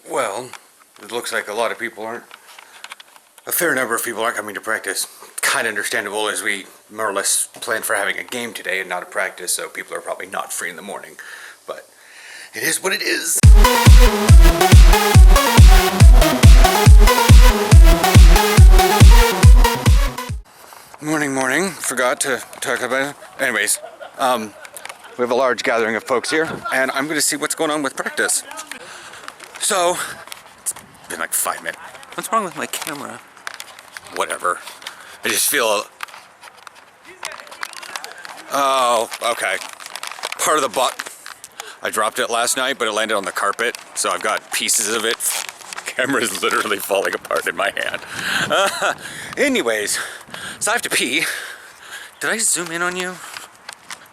Well, it looks like a lot of people aren't. A fair number of people aren't coming to practice. Kind of understandable, as we more or less planned for having a game today and not a practice, so people are probably not free in the morning. But it is what it is. Morning. Forgot to talk about it. Anyways, we have a large gathering of folks here, and I'm going to see what's going on with practice. So, it's been like 5 minutes. What's wrong with my camera? Whatever. I just feel... Oh, okay. Part of the butt. I dropped it last night, but it landed on the carpet, so I've got pieces of it. Camera is literally falling apart in my hand. Anyways, so I have to pee. Did I zoom in on you?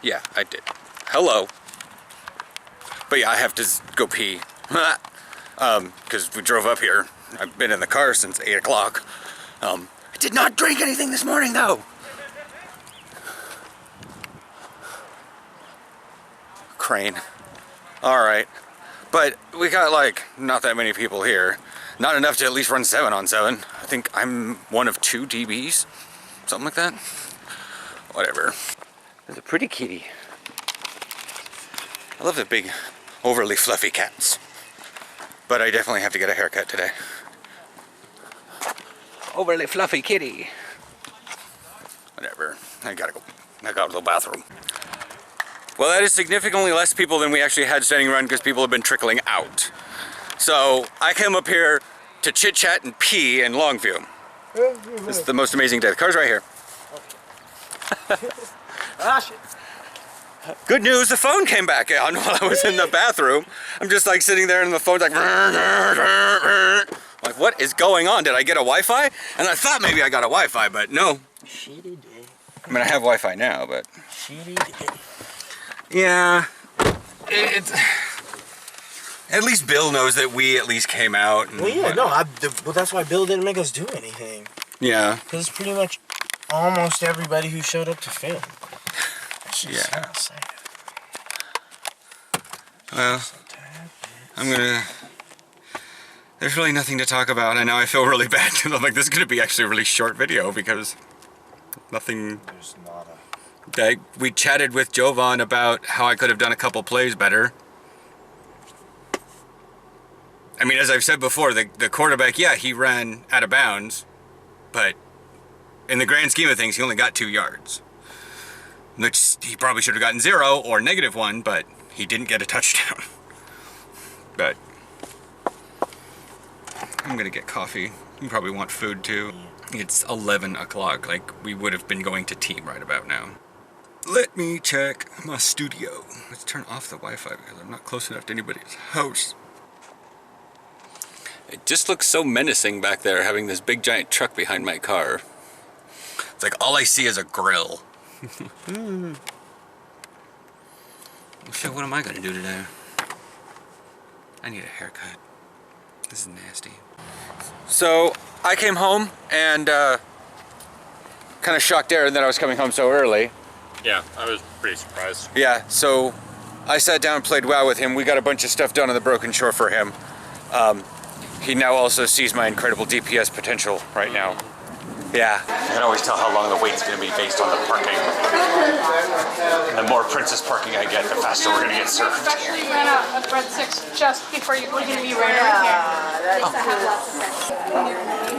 Yeah, I did. Hello. But yeah, I have to go pee. Because we drove up here. I've been in the car since 8 o'clock. I did not drink anything this morning, though. Crane. Alright. But we got, like, not that many people here. Not enough to at least run 7-on-7. I think I'm one of 2 DBs. Something like that. Whatever. There's a pretty kitty. I love the big, overly fluffy cats. But I definitely have to get a haircut today. Overly fluffy kitty. Whatever. I gotta go to the bathroom. Well, that is significantly less people than we actually had standing around because people have been trickling out. So I came up here to chit chat and pee in Longview. This is the most amazing day. The car's right here. Good news, the phone came back on while I was in the bathroom. I'm just like sitting there and the phone's like, what is going on? Did I get a Wi-Fi? And I thought maybe I got a Wi-Fi, but no. I mean, I have Wi-Fi now, but... Yeah. It's... At least Bill knows that we at least came out. And, well, yeah, no, well, that's why Bill didn't make us do anything. Yeah. Because it's pretty much almost everybody who showed up to film. Yeah. Well, I'm gonna... There's really nothing to talk about. I know I feel really bad. I'm like, this is gonna be actually a really short video because nothing... There's not a... We chatted with Jovan about how I could have done a couple plays better. I mean, as I've said before, the quarterback, yeah, he ran out of bounds, but in the grand scheme of things, he only got 2 yards. Which he probably should have gotten 0 or -1, but he didn't get a touchdown. But I'm gonna get coffee. You probably want food too. It's 11 o'clock, like we would have been going to team right about now. Let me check my studio. Let's turn off the Wi-Fi because I'm not close enough to anybody's house. It just looks so menacing back there, having this big giant truck behind my car. It's like all I see is a grill. So what am I gonna do today? I need a haircut. This is nasty. So I came home and kind of shocked Aaron that I was coming home so early. Yeah, I was pretty surprised. Yeah, so I sat down and played WoW with him. We got a bunch of stuff done on the Broken Shore for him. He now also sees my incredible DPS potential right now. Yeah. I can always tell how long the wait's going to be based on the parking. And the more princess parking I get, the faster we're going to get served. Actually ran out of breadsticks just before you were going to be right over here.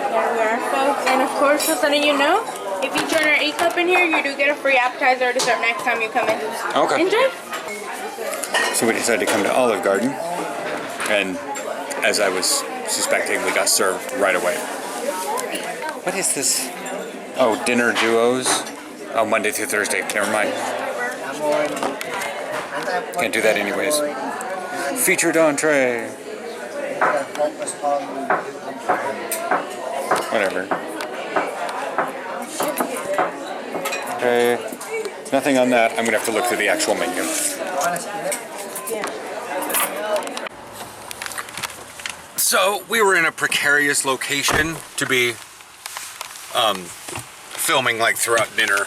There we are, folks. And of course, just letting you know, if you join our A-Club in here, you do get a free appetizer or dessert next time you come in. Okay. Enjoy. So we decided to come to Olive Garden. And as I was suspecting, we got served right away. What is this? Oh, dinner duos? Oh, Monday through Thursday. Never mind. Can't do that anyways. Featured entree. Whatever. Okay. Nothing on that. I'm gonna have to look through the actual menu. So we were in a precarious location to be filming like throughout dinner.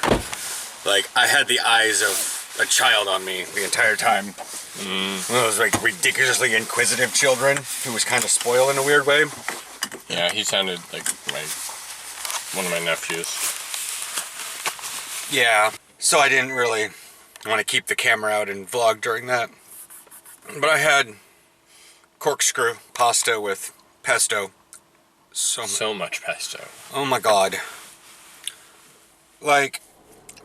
Like I had the eyes of a child on me the entire time. One of those like ridiculously inquisitive children who was kind of spoiled in a weird way. Yeah, he sounded like one of my nephews. Yeah, so I didn't really want to keep the camera out and vlog during that. But I had corkscrew pasta with pesto. So much pesto. Oh my god. Like,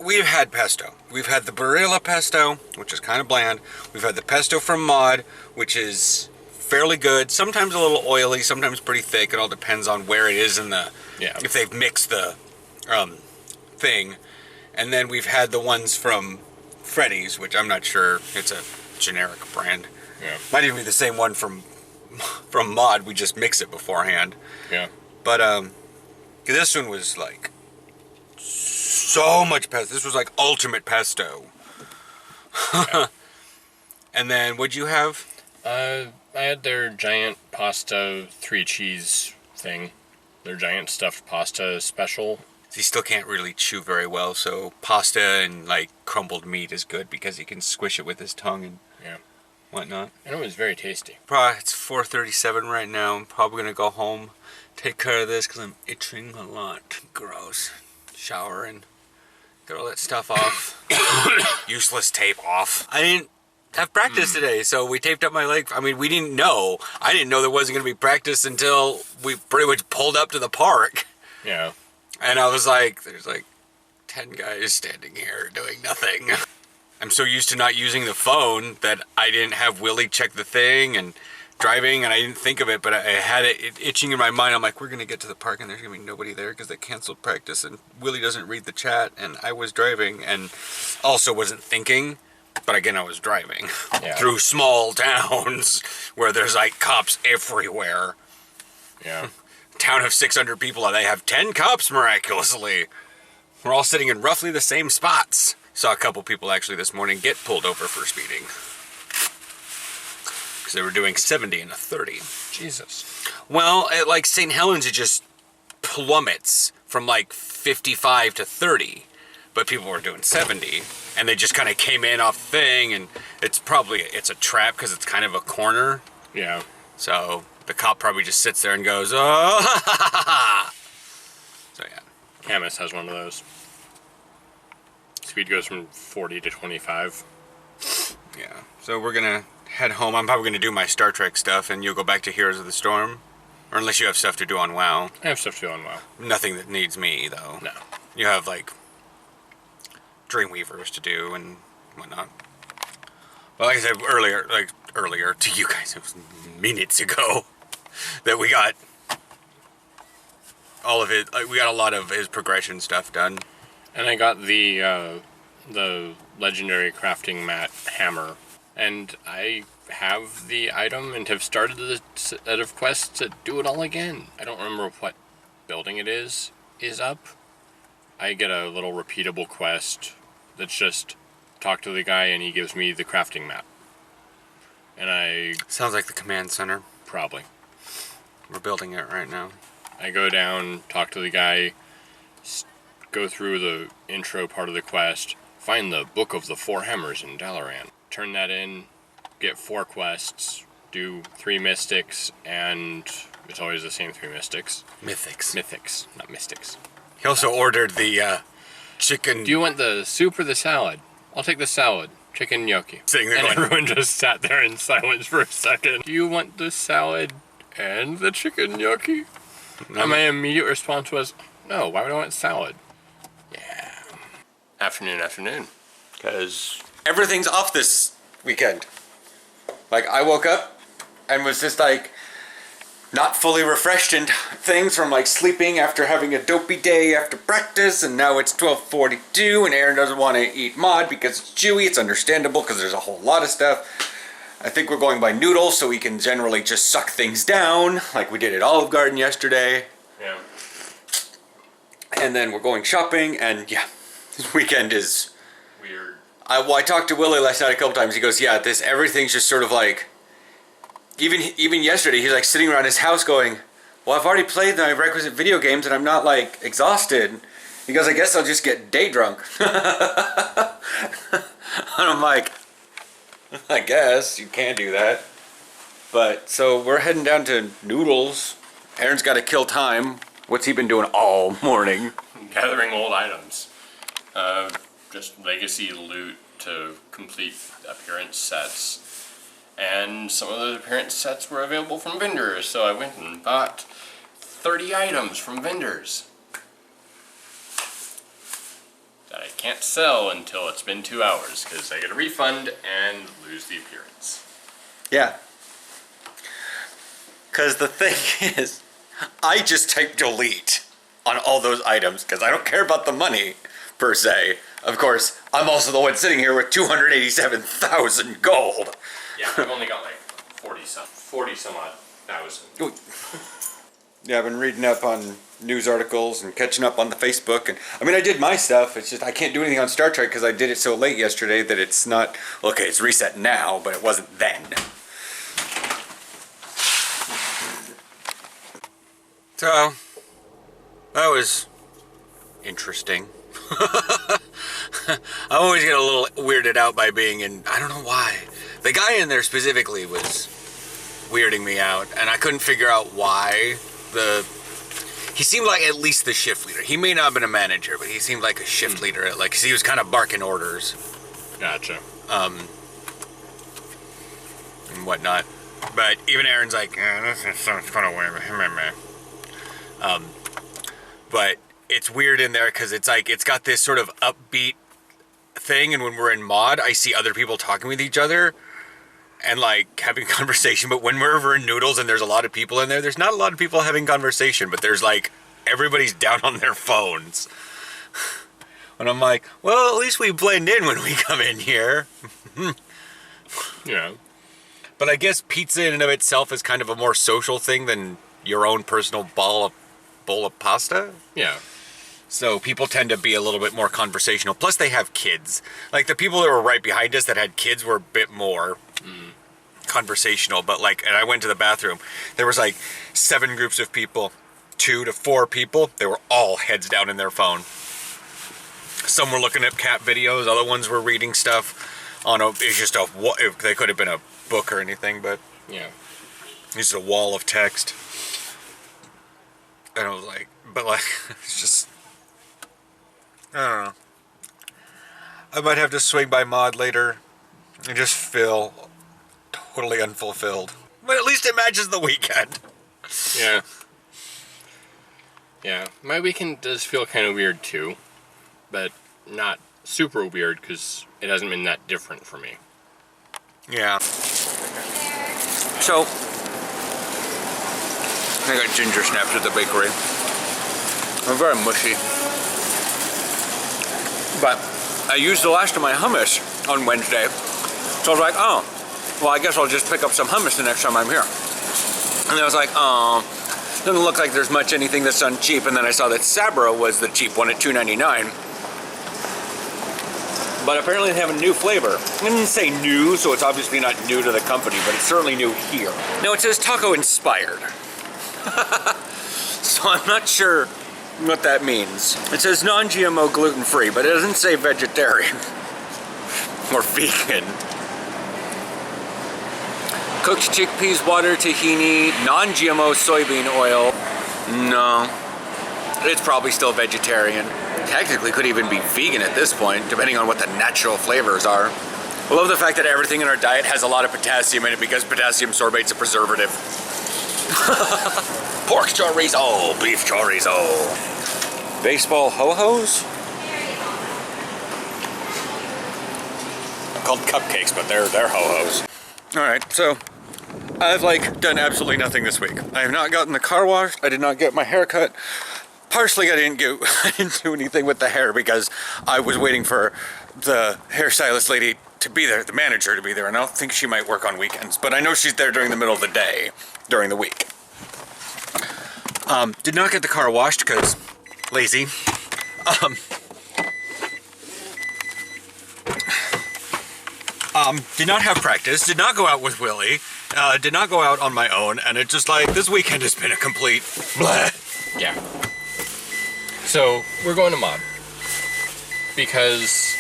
we've had pesto. We've had the Barilla pesto, which is kind of bland. We've had the pesto from Mod, which is fairly good. Sometimes a little oily, sometimes pretty thick. It all depends on where it is in the... Yeah. If they've mixed the thing. And then we've had the ones from Freddy's, which I'm not sure. It's a generic brand. Yeah. Might even be the same one from Mod. We just mix it beforehand. Yeah. But this one was like so much pesto. This was like ultimate pesto. Yeah. And then what'd you have? I had their giant pasta 3 cheese thing. Their giant stuffed pasta special. He still can't really chew very well, so pasta and like crumbled meat is good because he can squish it with his tongue and whatnot. And it was very tasty. Probably it's 4:37 right now. I'm probably gonna go home, take care of this because I'm itching a lot. Gross. Shower and get all that stuff off. Useless tape off. I didn't have practice today, so we taped up my leg. I mean, we didn't know. I didn't know there wasn't gonna be practice until we pretty much pulled up to the park. Yeah. And I was like, there's like 10 guys standing here doing nothing. I'm so used to not using the phone that I didn't have Willie check the thing and driving, and I didn't think of it, but I had it itching in my mind. I'm like, we're going to get to the park and there's going to be nobody there because they canceled practice, and Willie doesn't read the chat, and I was driving and also wasn't thinking. But again, I was driving through small towns where there's like cops everywhere. Yeah. Town of 600 people and they have 10 cops miraculously. We're all sitting in roughly the same spots. Saw a couple people actually this morning get pulled over for speeding. Because they were doing 70 and a 30. Jesus. Well, at like St. Helens, it just plummets from like 55 to 30. But people were doing 70. And they just kind of came in off the thing. And it's a trap because it's kind of a corner. Yeah. So the cop probably just sits there and goes, oh, ha, ha, ha, ha. So yeah. Camus has one of those. Speed goes from 40 to 25. Yeah. So we're gonna head home. I'm probably gonna do my Star Trek stuff, and you'll go back to Heroes of the Storm, or unless you have stuff to do on WoW. I have stuff to do on WoW. Nothing that needs me though. No. You have like Dreamweavers to do and whatnot. Well, like I said earlier to you guys, it was minutes ago that we got all of it. Like, we got a lot of his progression stuff done. And I got the legendary crafting mat hammer, and I have the item and have started the set of quests to do it all again. I don't remember what building it is up. I get a little repeatable quest that's just talk to the guy and he gives me the crafting mat. And Sounds like the command center. probably. We're building it right now. I go down, talk to the guy, go through the intro part of the quest, find the Book of the Four Hammers in Dalaran. Turn that in, get 4 quests, do 3 mystics, and it's always the same 3 mystics. Mythics. Mythics, not mystics. He also ordered the chicken. Do you want the soup or the salad? I'll take the salad. Chicken gnocchi. Sitting there And going, everyone just sat there in silence for a second. Do you want the salad and the chicken gnocchi? No. And my immediate response was, no, why would I want salad? Yeah. Afternoon. Because Everything's off this weekend. Like, I woke up and was just like not fully refreshed and things from like sleeping after having a dopey day after practice, and now it's 12:42 and Aaron doesn't want to eat Mod because it's chewy. It's understandable because there's a whole lot of stuff. I think we're going by noodles so we can generally just suck things down like we did at Olive Garden yesterday. yeah. And then we're going shopping, and yeah, this weekend is Weird. I talked to Willie last night a couple times. He goes, yeah, everything's just sort of like, even yesterday, he's like sitting around his house going, well, I've already played my requisite video games and I'm not like exhausted. He goes, I guess I'll just get day drunk. And I'm like, I guess you can do that. But so we're heading down to Noodles. Aaron's got to kill time. What's he been doing all morning? Gathering old items. Just legacy loot to complete appearance sets. And some of those appearance sets were available from vendors, so I went and bought 30 items from vendors that I can't sell until it's been 2 hours, because I get a refund and lose the appearance. Yeah. Because the thing is, I just typed delete on all those items because I don't care about the money per se. Of course, I'm also the one sitting here with 287,000 gold. Yeah, I've only got like 40 some odd thousand. Yeah, I've been reading up on news articles and catching up on the Facebook. And I mean, I did my stuff. It's just I can't do anything on Star Trek because I did it so late yesterday that it's not... Okay, it's reset now, but it wasn't then. So, that was interesting. I always get a little weirded out by being in... I don't know why. The guy in there specifically was weirding me out, and I couldn't figure out why. He seemed like at least the shift leader. He may not have been a manager, but he seemed like a shift leader. Like, 'cause he was kind of barking orders. Gotcha. And whatnot. But even Aaron's like, this is kind of weird. But it's weird in there because it's like, it's got this sort of upbeat thing, and when we're in mod, I see other people talking with each other and like having conversation. But when we're over in Noodles and there's a lot of people in there, there's not a lot of people having conversation, but there's like, everybody's down on their phones. And I'm like, well, at least we blend in when we come in here. Yeah. But I guess pizza in and of itself is kind of a more social thing than your own personal bowl of pasta. Yeah. So people tend to be a little bit more conversational. Plus they have kids. Like the people that were right behind us that had kids were a bit more conversational. But like, and I went to the bathroom. There was like 7 groups of people, 2 to 4 people. They were all heads down in their phone. Some were looking at cat videos. Other ones were reading stuff on it's just they could have been a book or anything, but Yeah. it's a wall of text. And I was like, but like, it's just, I don't know. I might have to swing by mod later and just feel totally unfulfilled. But at least it matches the weekend. Yeah. Yeah. My weekend does feel kind of weird too, but not super weird because it hasn't been that different for me. Yeah. So, I got ginger snaps at the bakery. I'm very mushy. But I used the last of my hummus on Wednesday. So I was like, oh, well, I guess I'll just pick up some hummus the next time I'm here. And then I was like, oh, doesn't look like there's much anything that's done cheap. And then I saw that Sabra was the cheap one at $2.99. But apparently they have a new flavor. I didn't say new, so it's obviously not new to the company, but it's certainly new here. Now it says taco inspired. So I'm not sure what that means. It says non-GMO gluten-free, but it doesn't say vegetarian or vegan. Cooked chickpeas, water, tahini, non-GMO soybean oil. No, it's probably still vegetarian. Technically could even be vegan at this point, depending on what the natural flavors are. I love the fact that everything in our diet has a lot of potassium in it because potassium sorbate's a preservative. Pork chorizo, beef chorizo. Baseball ho-hos? They're called cupcakes, but they're ho-hos. Alright, so I've like done absolutely nothing this week. I have not gotten the car washed, I did not get my hair cut. Partially I didn't do anything with the hair because I was waiting for the hairstylist lady to be there, the manager to be there, and I don't think she might work on weekends, but I know she's there during the middle of the day, during the week. Did not get the car washed because lazy. Did not have practice, did not go out with Willie, did not go out on my own, and it just like, this weekend has been a complete bleh. Yeah. So, we're going to mod. Because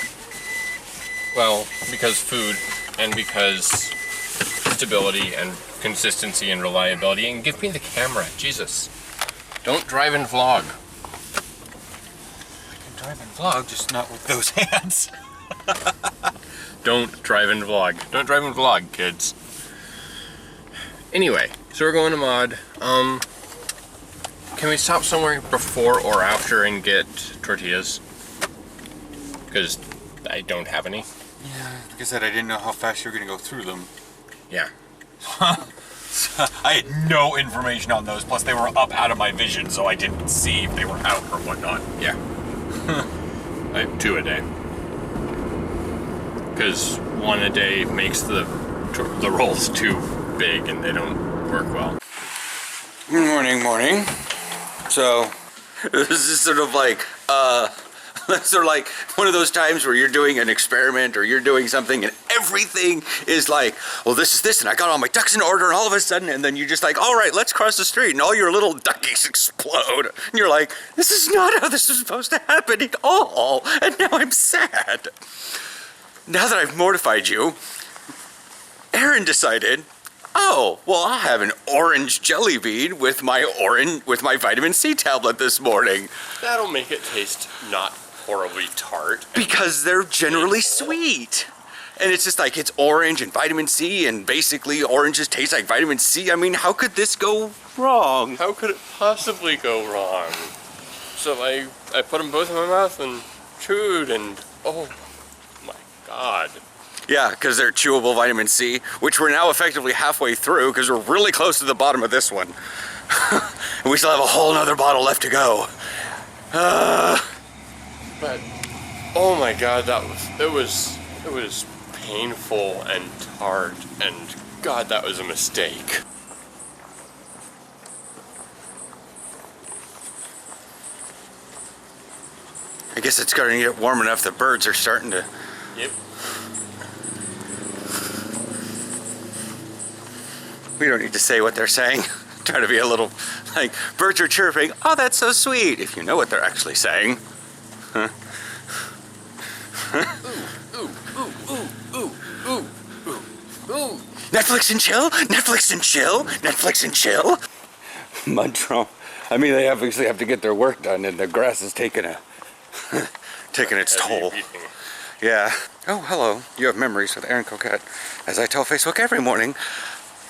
food and because stability and consistency and reliability. And give me the camera, Jesus. Don't drive and vlog. I can drive and vlog, just not with those hands. Don't drive and vlog. Don't drive and vlog, kids. Anyway, so we're going to Mod. Can we stop somewhere before or after and get tortillas? Because I don't have any. Yeah, like I said, I didn't know how fast you were going to go through them. Yeah. I had no information on those, plus they were up out of my vision, so I didn't see if they were out or whatnot. Yeah. I have 2 a day. Because 1 a day makes the rolls too big and they don't work well. Morning. So, this is sort of like, sort of like one of those times where you're doing an experiment or you're doing something and everything is like, well, this is this, and I got all my ducks in order, and all of a sudden, and then you're just like, all right, let's cross the street, and all your little duckies explode. And you're like, this is not how this is supposed to happen at all, and now I'm sad. Now that I've mortified you, Aaron decided, oh, well, I'll have an orange jelly bean with my vitamin C tablet this morning. That'll make it taste not horribly tart. Because they're generally sweet. And it's just like, it's orange and vitamin C, and basically oranges taste like vitamin C. I mean, how could this go wrong? How could it possibly go wrong? So I put them both in my mouth and chewed, and oh my God. Yeah, because they're chewable vitamin C, which we're now effectively halfway through because we're really close to the bottom of this one. And we still have a whole nother bottle left to go. But oh my God, it was painful and tart, and God, that was a mistake. I guess it's starting to get warm enough. The birds are starting to. Yep. We don't need to say what they're saying. Trying to be a little like, birds are chirping. Oh, that's so sweet. If you know what they're actually saying. Huh? Ooh. Netflix and chill? Netflix and chill? Netflix and chill? Mud Trump. I mean, they obviously have to get their work done, and the grass is taking its toll. Yeah. Oh, hello. You have memories with Aaron Coquette. As I tell Facebook every morning,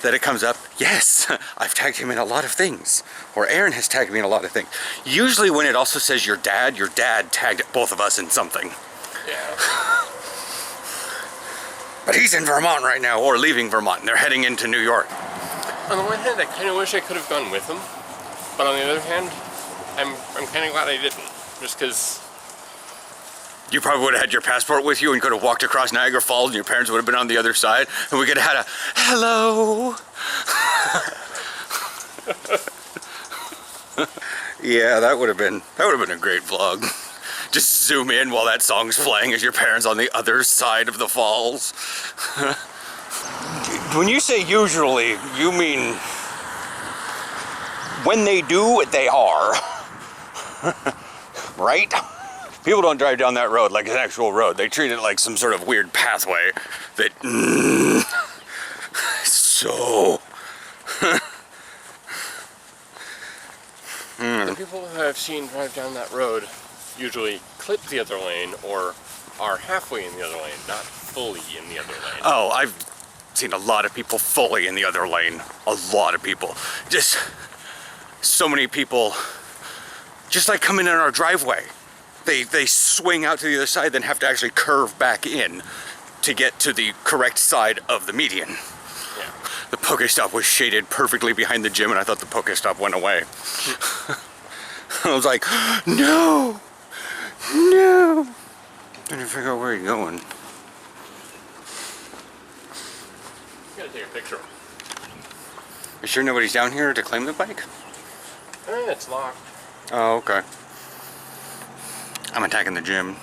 that it comes up, yes, I've tagged him in a lot of things. Or Aaron has tagged me in a lot of things. Usually when it also says your dad tagged both of us in something. Yeah. But he's in Vermont right now, or leaving Vermont, and they're heading into New York. On the one hand, I kind of wish I could have gone with him. But on the other hand, I'm kind of glad I didn't. Just because... You probably would have had your passport with you and could have walked across Niagara Falls, and your parents would have been on the other side, and we could have had a hello. Yeah, that would have been a great vlog. Just zoom in while that song's playing as your parents on the other side of the falls. When you say usually, you mean when they do, they are. Right? People don't drive down that road like an actual road. They treat it like some sort of weird pathway that... so... The people who I've seen drive down that road usually clip the other lane or are halfway in the other lane, not fully in the other lane. Oh, I've seen a lot of people fully in the other lane. A lot of people. Just so many people just like come in our driveway. They swing out to the other side, then have to actually curve back in to get to the correct side of the median. Yeah. The Pokestop was shaded perfectly behind the gym, and I thought the Pokestop went away. I was like, no! No! Trying to figure out where you're going. Gotta take a picture. You sure nobody's down here to claim the bike? It's locked. Oh, okay. I'm attacking the gym.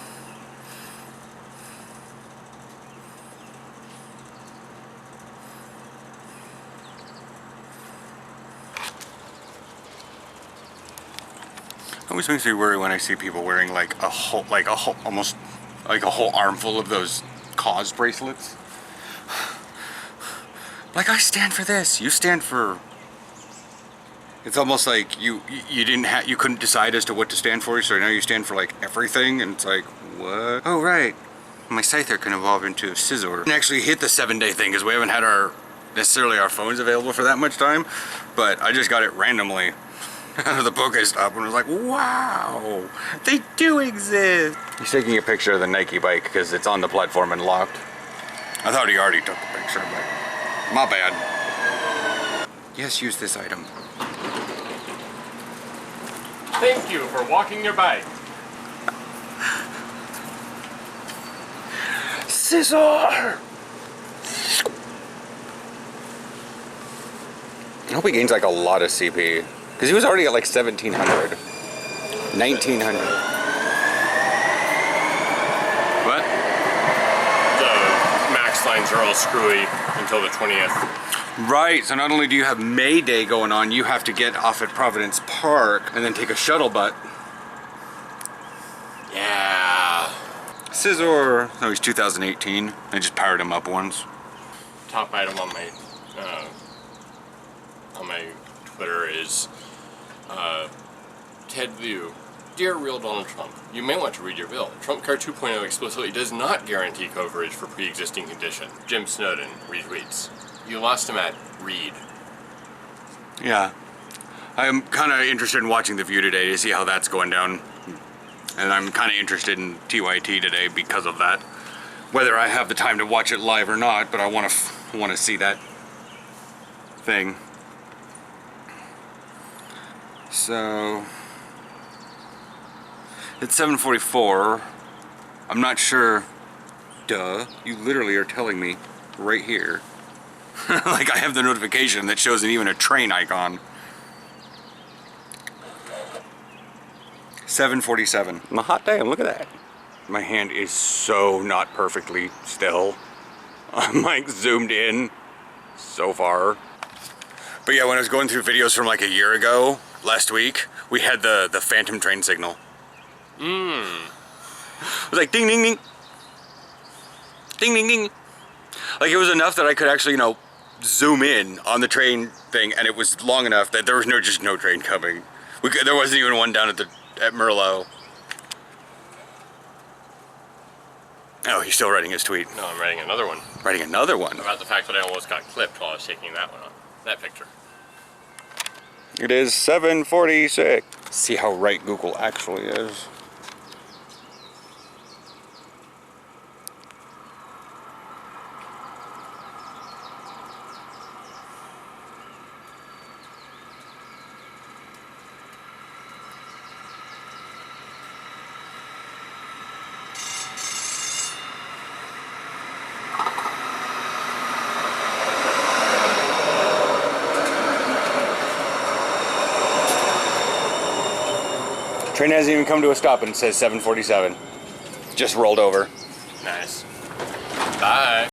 It always makes me worry when I see people wearing almost like a whole armful of those cause bracelets. Like, I stand for this. You stand for... It's almost like you couldn't decide as to what to stand for, so now you stand for like everything, and it's like, what? Oh, right. My Scyther can evolve into a Scizor. And actually hit the 7-day thing, because we haven't had necessarily our phones available for that much time, but I just got it randomly out of the Pokestop and was like, wow, they do exist. He's taking a picture of the Nike bike because it's on the platform and locked. I thought he already took the picture, but my bad. Yes, use this item. Thank you for walking your bike. Scizor! I hope he gains like a lot of CP. Because he was already at like 1700. 1900. What? The max lines are all screwy until the 20th. Right, so not only do you have May Day going on, you have to get off at Providence Park and then take a shuttle bus. Yeah. Scizor. No, he's 2018. I just powered him up once. Top item on my Twitter is Ted Lieu. Dear real Donald Trump, you may want to read your bill. Trump Card 2.0 explicitly does not guarantee coverage for pre-existing condition. Jim Snowden retweets. You lost him at Reed. Yeah. I'm kind of interested in watching The View today to see how that's going down. And I'm kind of interested in TYT today because of that. Whether I have the time to watch it live or not, but I want to see that thing. So it's 7:44. I'm not sure. Duh. You literally are telling me right here. Like I have the notification that shows even a train icon. 7:47. On a hot day, look at that. My hand is so not perfectly still. I'm like zoomed in so far. But yeah, when I was going through videos from like a year ago, last week, we had the phantom train signal. It was like ding ding ding. Ding ding ding. Like it was enough that I could actually, zoom in on the train thing, and it was long enough that there was just no train coming. There wasn't even one down at Merlot. Oh, he's still writing his tweet. No, I'm writing another one. Writing another one. About the fact that I almost got clipped while I was taking that picture. It is 7:46. See how right Google actually is. Train hasn't even come to a stop and it says 7:47. Just rolled over. Nice. Bye.